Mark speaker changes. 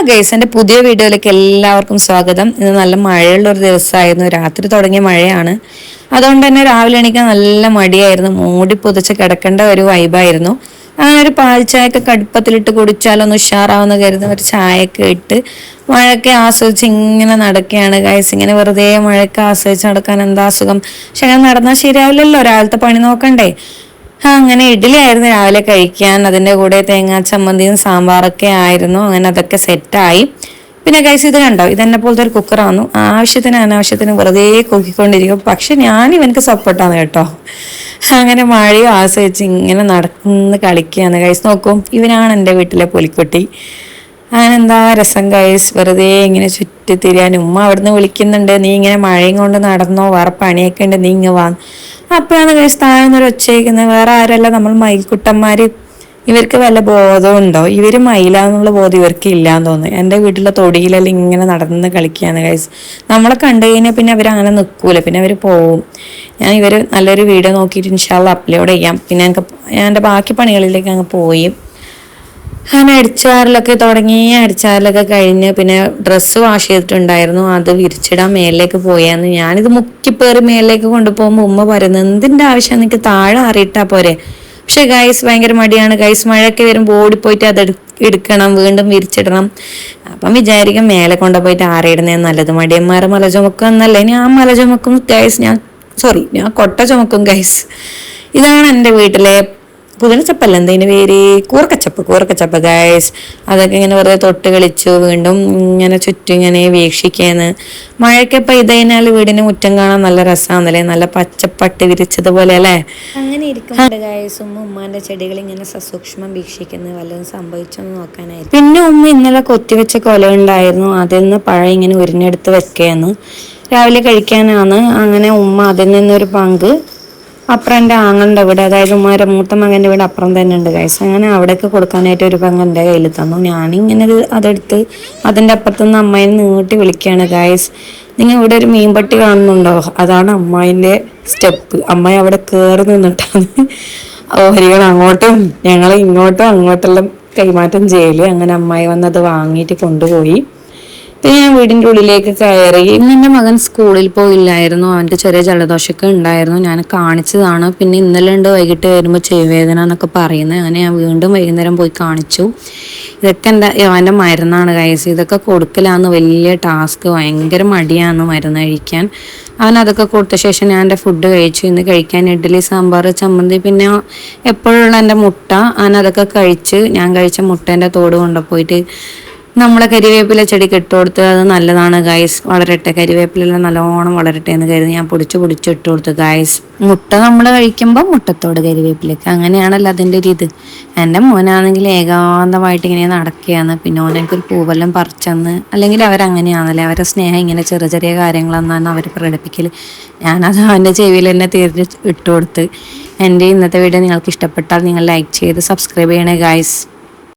Speaker 1: Guys, എൻ്റെ പുതിയ വീഡിയോയിലേക്ക് എല്ലാവർക്കും സ്വാഗതം. ഇന്ന് നല്ല മഴയുള്ളൊരു ദിവസമായിരുന്നു. രാത്രി തുടങ്ങിയ മഴയാണ്. അതുകൊണ്ട് തന്നെ രാവിലെ എണീക്കാൻ നല്ല മടിയായിരുന്നു. മൂടി പുതച്ച് കിടക്കേണ്ട ഒരു വൈബായിരുന്നു. അങ്ങനെ ഒരു പാൽ ചായയൊക്കെ കടുപ്പത്തിലിട്ട് കുടിച്ചാലൊന്ന് ഉഷാറാവുന്ന കരുതുന്ന ഒരു ചായയൊക്കെ ഇട്ട് മഴയൊക്കെ ആസ്വദിച്ച് ഇങ്ങനെ നടക്കുകയാണ് ഗൈസ്. ഇങ്ങനെ വെറുതെ മഴയൊക്കെ ആസ്വദിച്ച് നടക്കാൻ എന്താ അസുഖം. പക്ഷെ അങ്ങനെ നടന്നാൽ ശരിയാവില്ലല്ലോ, രാവിലത്തെ പണി നോക്കണ്ടേ. അങ്ങനെ ഇഡ്ഡലി ആയിരുന്നു രാവിലെ കഴിക്കാൻ. അതിൻ്റെ കൂടെ തേങ്ങാ ചമ്മന്തിയും സാമ്പാറൊക്കെ ആയിരുന്നു. അങ്ങനെ അതൊക്കെ സെറ്റായി. പിന്നെ ഗൈസ്, ഇത് കണ്ടോ, ഇതെന്നെ പോലത്തെ ഒരു കുക്കറാണ്. ആവശ്യത്തിന് അനാവശ്യത്തിന് വെറുതെ കൂക്കിക്കൊണ്ടിരിക്കും. പക്ഷെ ഞാൻ ഇവനക്ക് സപ്പോർട്ടാണ് കേട്ടോ. അങ്ങനെ മഴയും ആസ്വദിച്ച് ഇങ്ങനെ നടന്ന് കളിക്കുകയാണ് ഗൈസ്. നോക്കും, ഇവനാണ് എൻ്റെ വീട്ടിലെ പുലിക്കുട്ടി. അങ്ങനെ എന്താ രസം ഗൈസ്, വെറുതെ ഇങ്ങനെ ചുറ്റിത്തിരിയാൻ. ഉമ്മ അവിടുന്ന് വിളിക്കുന്നുണ്ട്, നീ ഇങ്ങനെ മഴയും കൊണ്ട് നടന്നോ, വേറെ പണിയൊക്കെ ഉണ്ട്, നീ ഇങ്ങ് വാ. അപ്പോഴാണ് ഗൈസ് താഴ്ന്നൊരു ഒച്ചയിക്കുന്നത്. വേറെ ആരല്ല, നമ്മൾ മയിൽക്കുട്ടന്മാര്. ഇവർക്ക് വല്ല ബോധമുണ്ടോ? ഇവര് മയിലാന്നുള്ള ബോധം ഇവർക്ക് ഇല്ലാന്ന് തോന്നുന്നു. എൻ്റെ വീട്ടിലെ തൊടിയിലെല്ലാം ഇങ്ങനെ നടന്ന് കളിക്കുകയാണ് ഗൈസ്. നമ്മളെ കണ്ടു കഴിഞ്ഞാൽ പിന്നെ അവരങ്ങനെ നിൽക്കൂല, പിന്നെ അവർ പോവും. ഞാൻ ഇവർ നല്ലൊരു വീഡിയോ നോക്കിയിട്ട് ഇൻഷാല്ല അപ്ലോഡ് ചെയ്യാം. പിന്നെ ഞാൻ എൻ്റെ ബാക്കി പണികളിലേക്ക് അങ്ങ് പോയി. അങ്ങനെ അടിച്ചാറിലൊക്കെ തുടങ്ങി. അടിച്ചാറിലൊക്കെ കഴിഞ്ഞ് പിന്നെ ഡ്രസ്സ് വാഷ് ചെയ്തിട്ടുണ്ടായിരുന്നു, അത് വിരിച്ചിടാൻ മേലിലേക്ക് പോയാന്ന്. ഞാനിത് മുക്കിപ്പേറി മേലിലേക്ക് കൊണ്ടുപോകുമ്പോൾ ഉമ്മ പറയുന്നത്, എന്തിൻ്റെ ആവശ്യം, നിനക്ക് താഴെ അറിയിട്ടാ പോരെ. പക്ഷെ ഗൈസ് ഭയങ്കര മടിയാണ് ഗൈസ്. മഴയൊക്കെ വരുമ്പോൾ ഓടിപ്പോയിട്ട് അത് എടുക്കണം, വീണ്ടും വിരിച്ചിടണം. അപ്പം വിചാരിക്കും മേലെ കൊണ്ടുപോയിട്ട് ആറിയിടുന്നേ നല്ലത്. മടിയന്മാരെ മല ചുമക്കും എന്നല്ലേ. ഞാൻ മല ചുമക്കും ഗൈസ്. ഞാൻ കൊട്ട ചുമക്കും ഗൈസ്. ഇതാണ് എൻ്റെ വീട്ടിലെ കുതിരച്ചപ്പല്ല, എന്തതിന് പേര്, കൂർക്കച്ചപ്പ് ഗൈസ്. അതൊക്കെ ഇങ്ങനെ വെറുതെ തൊട്ട് കളിച്ചു. വീണ്ടും ഇങ്ങനെ ചുറ്റും ഇങ്ങനെ വീക്ഷിക്കാന്ന്. മഴയൊക്കെ പെയ്ത് കഴിഞ്ഞാൽ വീടിന് മുറ്റം കാണാൻ നല്ല രസമാണല്ലേ, നല്ല പച്ചപ്പട്ട് വിരിച്ചതുപോലെ അല്ലേ. അങ്ങനെ ഇരിക്കുന്നുണ്ട് ഗൈസ്. ഉമ്മാന്റെ ചെടികൾ ഇങ്ങനെ സസൂക്ഷ്മം വീക്ഷിക്കുന്നത്, വല്ലതും സംഭവിച്ചൊന്ന് നോക്കാനായിരുന്നു. പിന്നെ ഉമ്മ ഇന്നലെ കൊത്തിവെച്ച കൊല ഉണ്ടായിരുന്നു, അതിൽ നിന്ന് പഴം ഇങ്ങനെ ഉരിഞ്ഞെടുത്ത് വെക്കുകയെന്ന്. രാവിലെ കഴിക്കാനാണ്. അങ്ങനെ ഉമ്മ അതിൽ നിന്നൊരു പങ്ക് അപ്പുറം എൻ്റെ ആങ്ങളുടെ വീട്, അതായത് ഉമ്മാരുടെ മൂത്ത മകൻ്റെ വീട് അപ്പുറം തന്നെ ഉണ്ട് ഗൈസ്. അങ്ങനെ അവിടേക്ക് കൊടുക്കാനായിട്ട് ഒരു പങ്ക് എൻ്റെ കയ്യിൽ തന്നു. ഞാനിങ്ങനെ അതെടുത്ത് അതിൻ്റെ അപ്പുറത്തുനിന്ന് അമ്മയെ നീട്ടി വിളിക്കുകയാണ് ഗൈസ്. നിങ്ങൾ ഇവിടെ ഒരു മീൻപട്ടി കാണുന്നുണ്ടോ? അതാണ് അമ്മായിൻ്റെ സ്റ്റെപ്പ്. അമ്മായി അവിടെ കയറി നിന്നിട്ടാണ് ഓഹരികൾ അങ്ങോട്ടും ഞങ്ങൾ ഇങ്ങോട്ടും അങ്ങോട്ടെല്ലാം കൈമാറ്റം ചെയ്യല്. അങ്ങനെ അമ്മായി വന്നത് വാങ്ങിയിട്ട് കൊണ്ടുപോയി. പിന്നെ ഞാൻ വീടിൻ്റെ ഉള്ളിലേക്ക് കയറി. ഇന്ന് എൻ്റെ മകൻ സ്കൂളിൽ പോയില്ലായിരുന്നു, അവൻ്റെ ചെറിയ ജലദോഷമൊക്കെ ഉണ്ടായിരുന്നു. ഞാൻ കാണിച്ചതാണ്. പിന്നെ ഇന്നലെ ഉണ്ട് വൈകിട്ട് വരുമ്പോൾ ചെവിവേദന എന്നൊക്കെ പറയുന്നത്. അങ്ങനെ ഞാൻ വീണ്ടും വൈകുന്നേരം പോയി കാണിച്ചു. ഇതൊക്കെ അവൻ്റെ മരുന്നാണ് ഗൈസ്. ഇതൊക്കെ കൊടുക്കലാന്ന് വലിയ ടാസ്ക്, ഭയങ്കര മടിയാന്ന് മരുന്ന് കഴിക്കാൻ. അവൻ അതൊക്കെ കൊടുത്ത ശേഷം ഞാൻ എൻ്റെ ഫുഡ് കഴിച്ചു. ഇന്ന് കഴിക്കാൻ ഇഡ്ഡലി, സാമ്പാർ, ചമ്മന്തി, പിന്നെ എപ്പോഴുള്ള എൻ്റെ മുട്ട. അവൻ അതൊക്കെ കഴിച്ച് ഞാൻ കഴിച്ച മുട്ടേൻ്റെ തോട് കൊണ്ടുപോയിട്ട് നമ്മളെ കരിവേപ്പില ചെടിക്ക് ഇട്ട് കൊടുത്ത്, അത് നല്ലതാണ് ഗൈസ്. വളരട്ടെ, കരിവേപ്പിലെല്ലാം നല്ലോണം വളരട്ടെ എന്ന് കരുതി ഞാൻ പൊടിച്ച് ഇട്ട് കൊടുത്തു ഗൈസ്. മുട്ട നമ്മൾ കഴിക്കുമ്പോൾ മുട്ടത്തോട് കരിവേപ്പിലേക്ക്, അങ്ങനെയാണല്ലോ അതിൻ്റെ ഒരു ഇത്. എൻ്റെ മോനാണെങ്കിൽ ഏകാന്തമായിട്ട് ഇങ്ങനെ നടക്കുകയാണ്. പിന്നെ ഓനെനിക്കൊരു പൂവെല്ലാം പറിച്ചെന്ന്, അല്ലെങ്കിൽ അവരങ്ങനെയാണല്ലേ, അവരുടെ സ്നേഹം ഇങ്ങനെ ചെറിയ ചെറിയ കാര്യങ്ങളെന്നാണ് അവർ പ്രകടിപ്പിക്കൽ. ഞാനത് അവൻ്റെ ചെവിയിൽ തന്നെ ഇട്ട് കൊടുത്ത്. എൻ്റെ ഇന്നത്തെ വീഡിയോ നിങ്ങൾക്ക് ഇഷ്ടപ്പെട്ടാൽ നിങ്ങൾ ലൈക്ക് ചെയ്ത് സബ്സ്ക്രൈബ് ചെയ്യണേ ഗൈസ്.